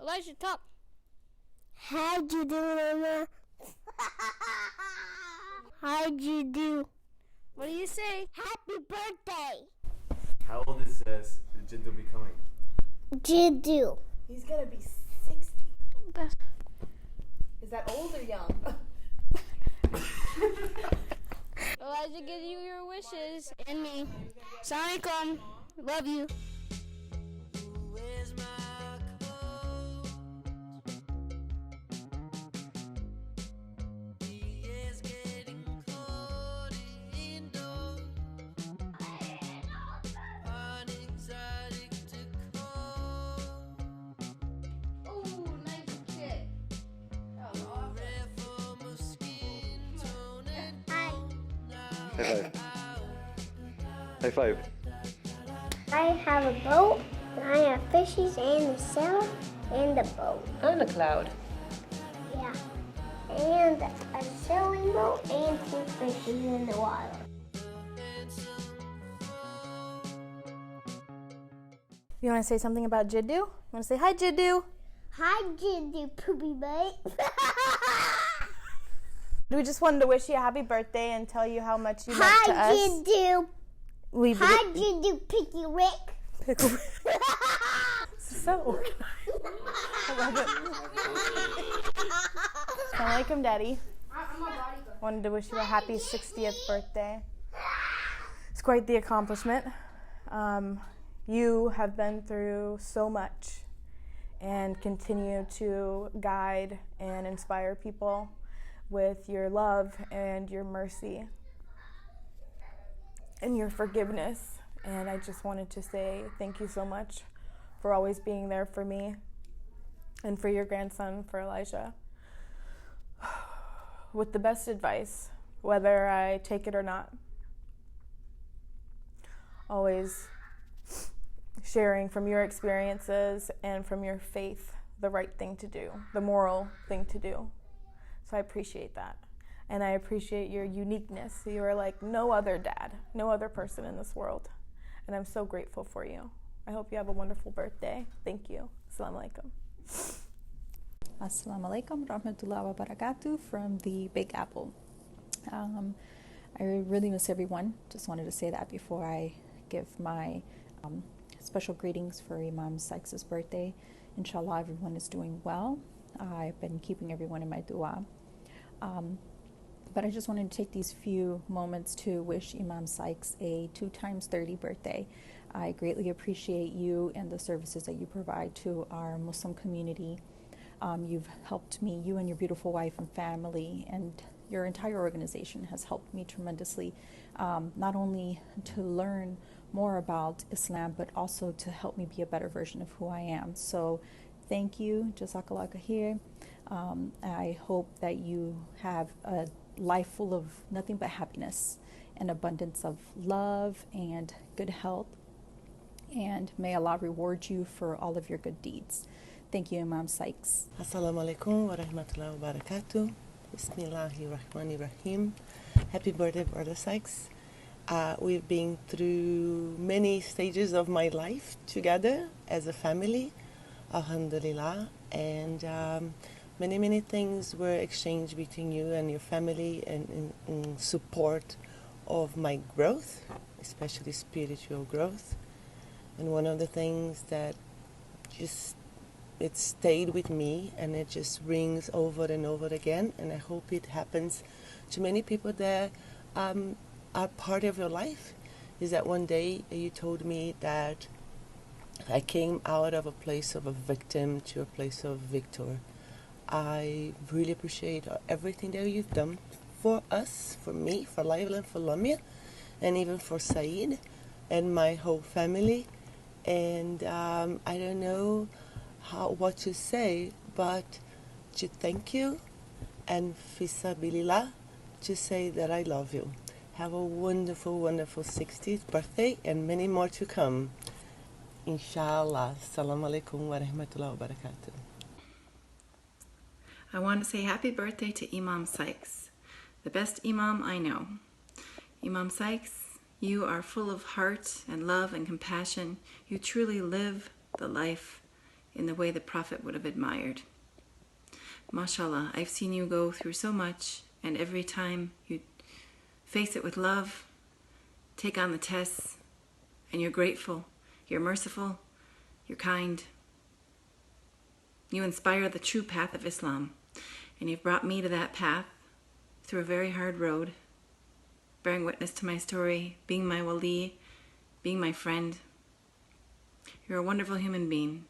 Elijah, talk. How'd you do, Mama? How'd you do? What do you say? Happy birthday! How old is Jiddu becoming? Jiddu. He's gonna be 60. Best. Is that old or young? Elijah, give you your wishes and me. Assalamualaikum. Love you. High five. High five. I have a boat, and I have fishes and a sail and a boat. On a cloud. Yeah. And a sailing boat and 2 fishes in the water. You want to say something about Jiddu? You want to say hi, Jiddu? Hi, Jiddu, poopy butt. We just wanted to wish you a happy birthday and tell you how much you meant to Hi, us. Jiddu. Hi, Jiddu, Picky Rick. So, I love it. Assalamualaikum, Daddy. Wanted to wish you a happy 60th birthday. It's quite the accomplishment. You have been through so much and continue to guide and inspire people with your love and your mercy and your forgiveness. And I just wanted to say thank you so much for always being there for me and for your grandson, for Elijah, with the best advice, whether I take it or not. Always sharing from your experiences and from your faith the right thing to do, the moral thing to do. So I appreciate that. And I appreciate your uniqueness. You are like no other dad, no other person in this world. And I'm so grateful for you. I hope you have a wonderful birthday. Thank you. Assalamu alaikum. Assalamu alaikum rahmatullahi wa barakatuh from the Big Apple. I really miss everyone. Just wanted to say that before I give my special greetings for Imam Sykes' birthday. Inshallah, everyone is doing well. I've been keeping everyone in my dua. But I just wanted to take these few moments to wish Imam Sykes a 2x30 birthday. I greatly appreciate you and the services that you provide to our Muslim community. You've helped me, you and your beautiful wife and family, and your entire organization has helped me tremendously, not only to learn more about Islam, but also to help me be a better version of who I am. So thank you, Jazakallah Khair. I hope that you have a life full of nothing but happiness and abundance of love and good health. And may Allah reward you for all of your good deeds. Thank you, Imam Sykes. Assalamu alaikum wa rahmatullahi wa barakatuh. Bismillahirrahmanirrahim. Happy birthday, Brother Sykes. We've been through many stages of my life together as a family, alhamdulillah, and many things were exchanged between you and your family in support of my growth, especially spiritual growth. And one of the things that it stayed with me, and it just rings over and over again, and I hope it happens to many people that are part of your life, is that one day you told me that I came out of a place of a victim to a place of victor. I really appreciate everything that you've done for us, for me, for Laila and for Lamia, and even for Saeed and my whole family. And I don't know what to say, but to thank you and fisabilillah, to say that I love you. Have a wonderful 60th birthday and many more to come. Inshallah. Assalamu alaikum wa rahmatullahi wa barakatuh. I want to say happy birthday to Imam Sykes, the best Imam I know. Imam Sykes, you are full of heart and love and compassion. You truly live the life in the way the Prophet would have admired. Mashallah, I've seen you go through so much, and every time you face it with love, take on the tests, and you're grateful, you're merciful, you're kind. You inspire the true path of Islam, and you've brought me to that path through a very hard road, bearing witness to my story, being my wali, being my friend. You're a wonderful human being.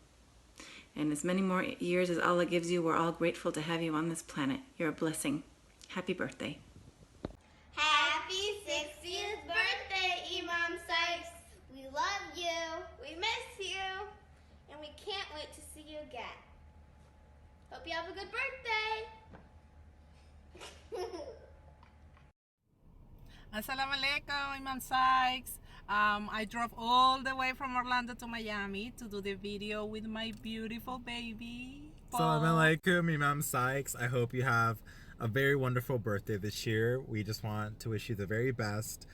And as many more years as Allah gives you, we're all grateful to have you on this planet. You're a blessing. Happy birthday. Happy 60th birthday, Imam Sykes. We love you. We miss you. And we can't wait to see you again. Hope you have a good birthday. Assalamu alaikum, Imam Sykes. I drove all the way from Orlando to Miami to do the video with my beautiful baby. Assalamu alaikum, Imam Sykes. I hope you have a very wonderful birthday this year. We just want to wish you the very best.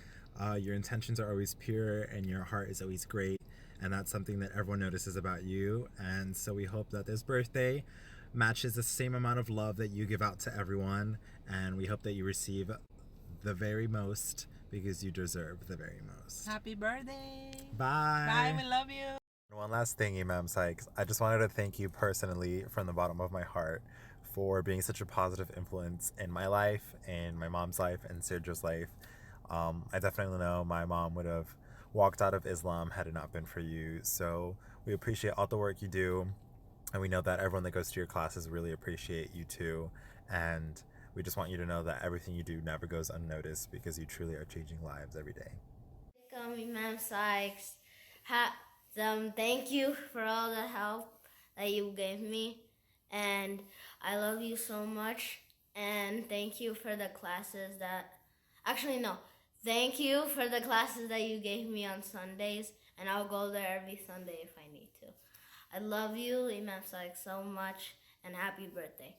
Your intentions are always pure and your heart is always great. And that's something that everyone notices about you. And so we hope that this birthday matches the same amount of love that you give out to everyone. And we hope that you receive the very most because you deserve the very most. Happy birthday. Bye. Bye, we love you. One last thing, Imam Sykes. I just wanted to thank you personally from the bottom of my heart for being such a positive influence in my life, in my mom's life, and Sergio's life. I definitely know my mom would have walked out of Islam had it not been for you. So we appreciate all the work you do. And we know that everyone that goes to your classes really appreciate you too. And we just want you to know that everything you do never goes unnoticed because you truly are changing lives every day. Imam Sykes, thank you for all the help that you gave me, and I love you so much. And thank you for the classes thank you for the classes that you gave me on Sundays, and I'll go there every Sunday if I need to. I love you, Imam Sykes, so much, and happy birthday.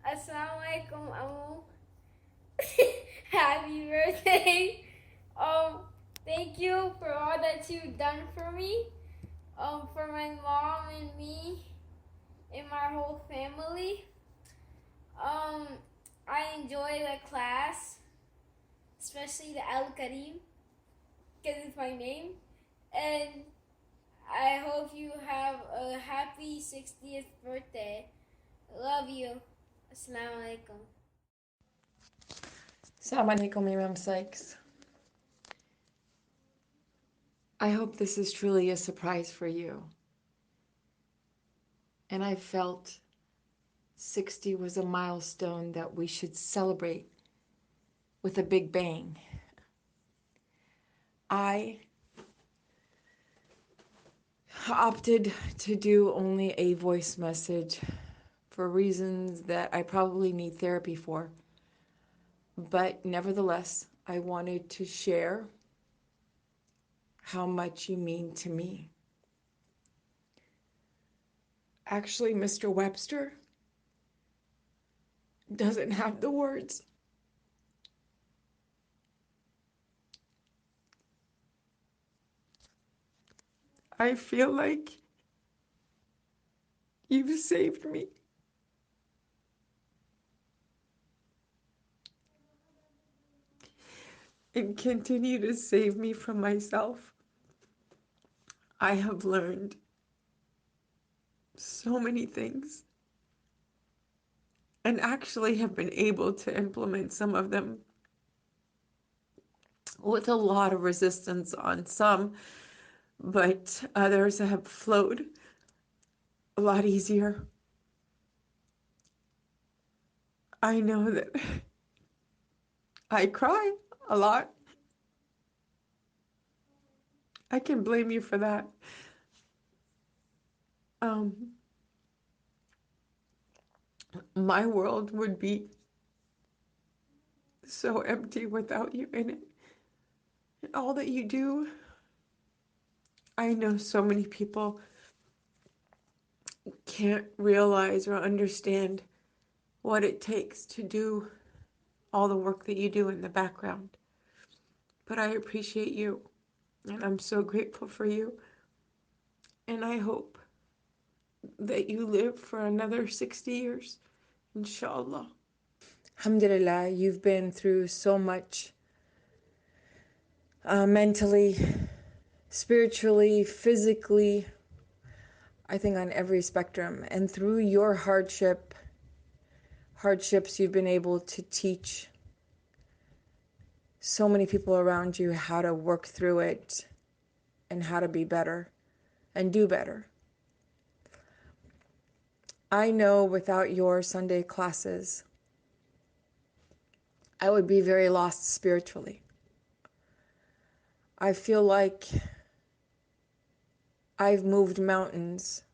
Assalamu alaikum, Amu. Happy birthday. Thank you for all that you've done for me, for my mom and me, and my whole family. I enjoy the class, especially the Al Kareem, because it's my name. And I hope you have a happy 60th birthday. Love you. Assalamu alaikum. Assalamu alaikum, Imam Sykes. I hope this is truly a surprise for you. And I felt 60 was a milestone that we should celebrate with a big bang. I opted to do only a voice message for reasons that I probably need therapy for. But nevertheless, I wanted to share how much you mean to me. Actually, Mr. Webster doesn't have the words. I feel like you've saved me. And continue to save me from myself. I have learned so many things and actually have been able to implement some of them with a lot of resistance on some, but others have flowed a lot easier. I know that I cry a lot. I can blame you for that. My world would be so empty without you in it. And all that you do, I know so many people can't realize or understand what it takes to do all the work that you do in the background. But I appreciate you, and I'm so grateful for you. And I hope that you live for another 60 years, inshallah. Alhamdulillah, you've been through so much mentally, spiritually, physically, I think on every spectrum. And through your hardships, you've been able to teach so many people around you how to work through it and how to be better and do better. I know without your Sunday classes, I would be very lost spiritually. I feel like I've moved mountains,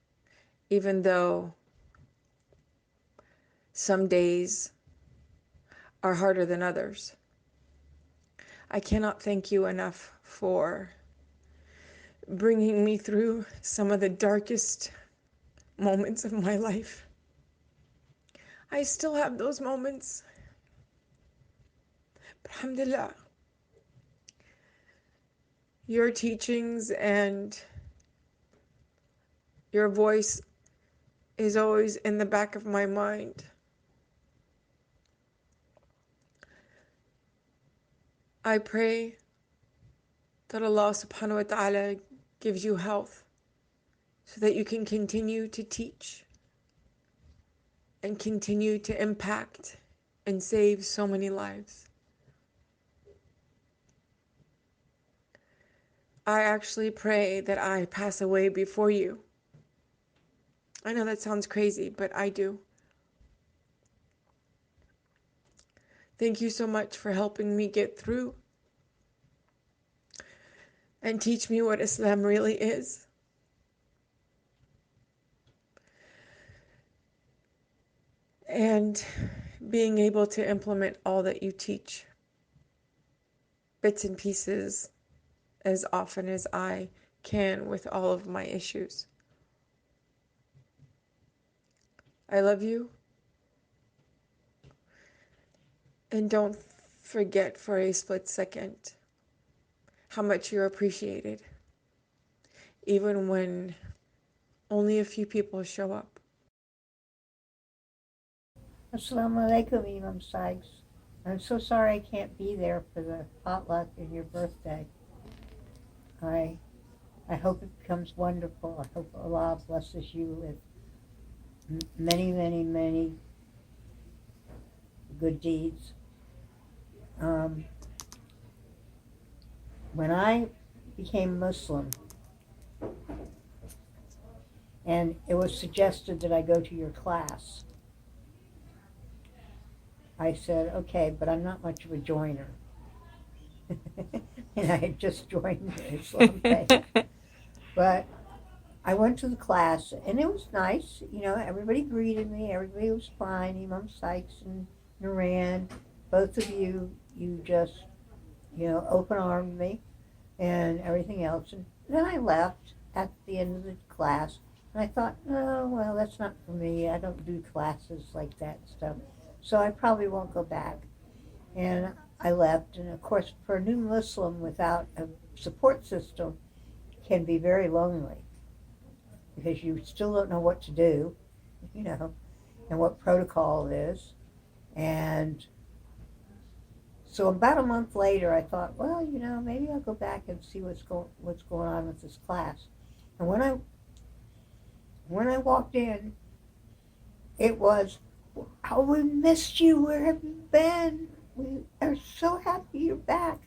even though some days are harder than others. I cannot thank you enough for bringing me through some of the darkest moments of my life. I still have those moments, but alhamdulillah, your teachings and your voice is always in the back of my mind. I pray that Allah subhanahu wa ta'ala gives you health so that you can continue to teach and continue to impact and save so many lives. I actually pray that I pass away before you. I know that sounds crazy, but I do. Thank you so much for helping me get through and teach me what Islam really is. And being able to implement all that you teach, bits and pieces, as often as I can with all of my issues. I love you. And don't forget for a split second how much you're appreciated, even when only a few people show up. Assalamu alaikum, Imam Sykes. I'm so sorry I can't be there for the potluck and your birthday. I hope it becomes wonderful. I hope Allah blesses you with many, many, many good deeds. When I became Muslim, and it was suggested that I go to your class, I said, okay, but I'm not much of a joiner. And I had just joined the Islam faith. But I went to the class, and it was nice. You know, everybody greeted me. Everybody was fine. Imam Sykes and Naran, both of you, you just, open-armed me and everything else. And then I left at the end of the class, and I thought, oh, well, that's not for me. I don't do classes like that stuff. So I probably won't go back. And I left. And of course, for a new Muslim without a support system can be very lonely because you still don't know what to do, and what protocol is. And so about a month later, I thought, well, maybe I'll go back and see what's going on with this class. And when I walked in, it was, oh, we missed you. Where have you been? We are so happy you're back.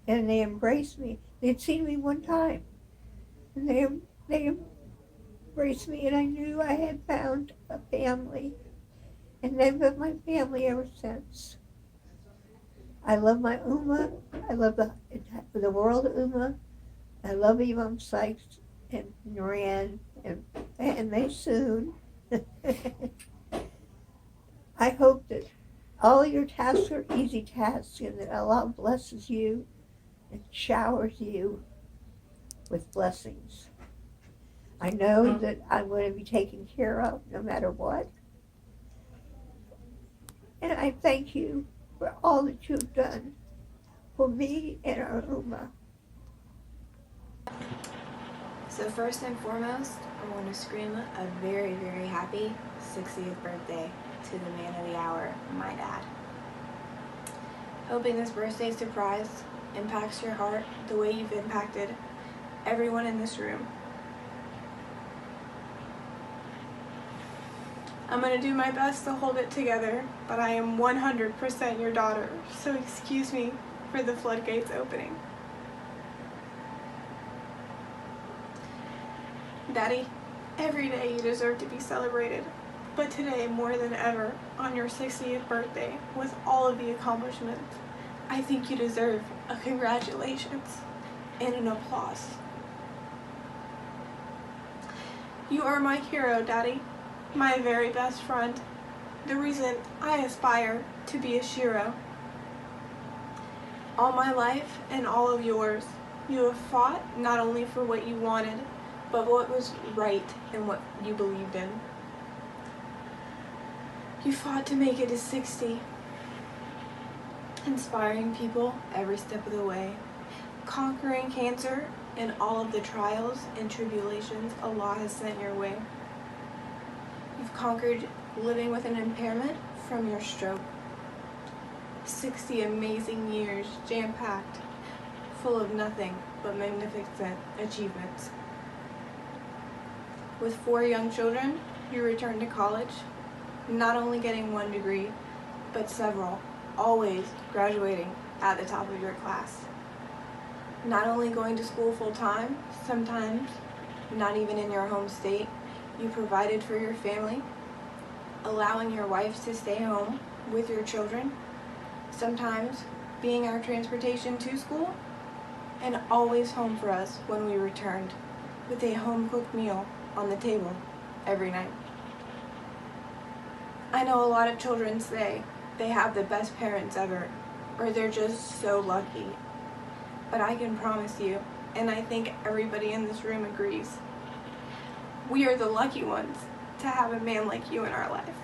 And they embraced me. They'd seen me one time. And they embraced me, and I knew I had found a family. And they've been my family ever since. I love my Ummah. I love the world Ummah. I love Imam Sykes and Noran and they soon. I hope that all your tasks are easy tasks and that Allah blesses you and showers you with blessings. I know that I'm going to be taken care of no matter what. And I thank you for all that you've done for me and our Ummah. So first and foremost, I want to scream a very, very happy 60th birthday to the man of the hour, my dad. Hoping this birthday surprise impacts your heart the way you've impacted everyone in this room. I'm going to do my best to hold it together, but I am 100% your daughter, so excuse me for the floodgates opening. Daddy, every day you deserve to be celebrated, but today more than ever, on your 60th birthday, with all of the accomplishments, I think you deserve a congratulations and an applause. You are my hero, Daddy, my very best friend, the reason I aspire to be a Shiro. All my life and all of yours, you have fought not only for what you wanted, but what was right and what you believed in. You fought to make it to 60, inspiring people every step of the way, conquering cancer and all of the trials and tribulations Allah has sent your way. You've conquered living with an impairment from your stroke. 60 amazing years, jam-packed, full of nothing but magnificent achievements. With 4 young children, you returned to college, not only getting 1 degree, but several, always graduating at the top of your class. Not only going to school full-time, sometimes not even in your home state, you provided for your family, allowing your wife to stay home with your children, sometimes being our transportation to school, and always home for us when we returned, with a home-cooked meal on the table every night. I know a lot of children say they have the best parents ever, or they're just so lucky. But I can promise you, and I think everybody in this room agrees, we are the lucky ones to have a man like you in our life.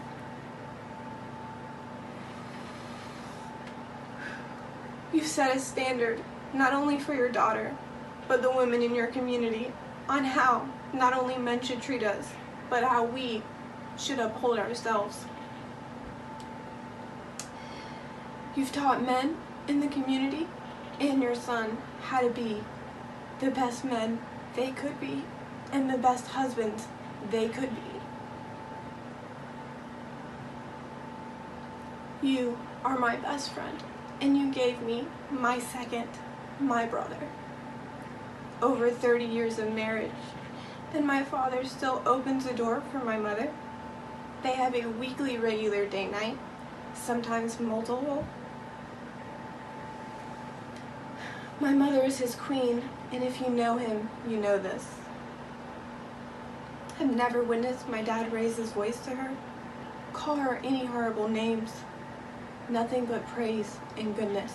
You've set a standard, not only for your daughter, but the women in your community, on how not only men should treat us, but how we should uphold ourselves. You've taught men in the community and your son how to be the best men they could be and the best husbands they could be. You are my best friend, and you gave me my second, my brother. Over 30 years of marriage, and my father still opens the door for my mother. They have a weekly regular date night, sometimes multiple. My mother is his queen, and if you know him, you know this. I've never witnessed my dad raise his voice to her, call her any horrible names. Nothing but praise and goodness.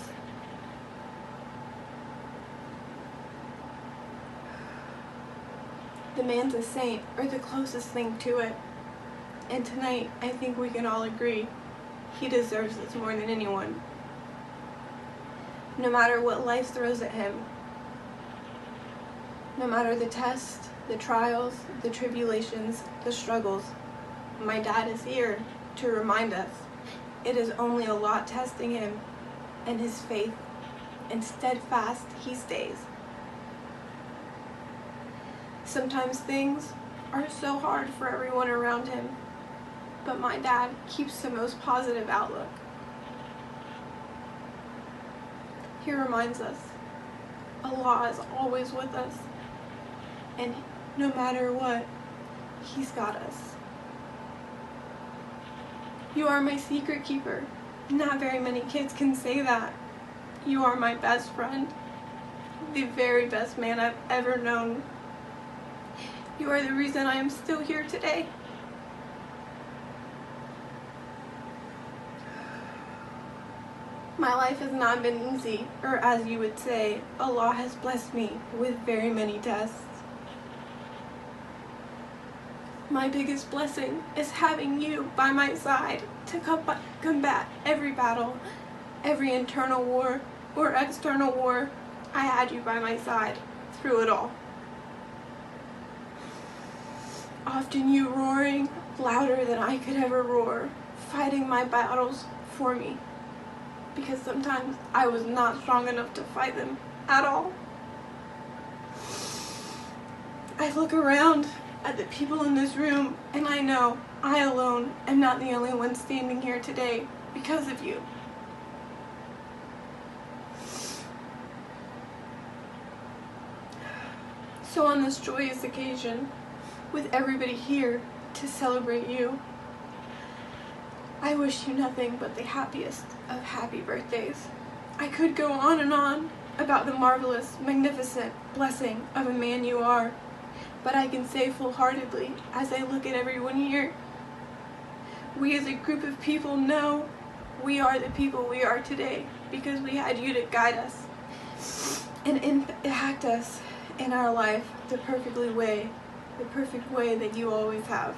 The man's a saint, or the closest thing to it. And tonight, I think we can all agree, he deserves this more than anyone. No matter what life throws at him, no matter the tests, the trials, the tribulations, the struggles, my dad is here to remind us it is only Allah testing him and his faith, and steadfast he stays. Sometimes things are so hard for everyone around him, but my dad keeps the most positive outlook. He reminds us Allah is always with us, and no matter what, He's got us. You are my secret keeper. Not very many kids can say that. You are my best friend, the very best man I've ever known. You are the reason I am still here today. My life has not been easy, or as you would say, Allah has blessed me with very many tests. My biggest blessing is having you by my side to combat every battle, every internal war or external war. I had you by my side through it all. often you roaring louder than I could ever roar, fighting my battles for me. Because sometimes I was not strong enough to fight them at all. I look around at the people in this room and I know I alone am not the only one standing here today because of you. So on this joyous occasion, with everybody here to celebrate you, I wish you nothing but the happiest of happy birthdays. I could go on and on about the marvelous, magnificent blessing of a man you are, but I can say full-heartedly, as I look at everyone here, we as a group of people know we are the people we are today because we had you to guide us and impact us in our life the perfect way that you always have.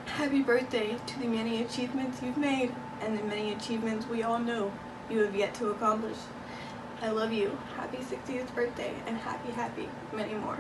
Happy birthday to the many achievements you've made and the many achievements we all know you have yet to accomplish. I love you. Happy 60th birthday and happy many more.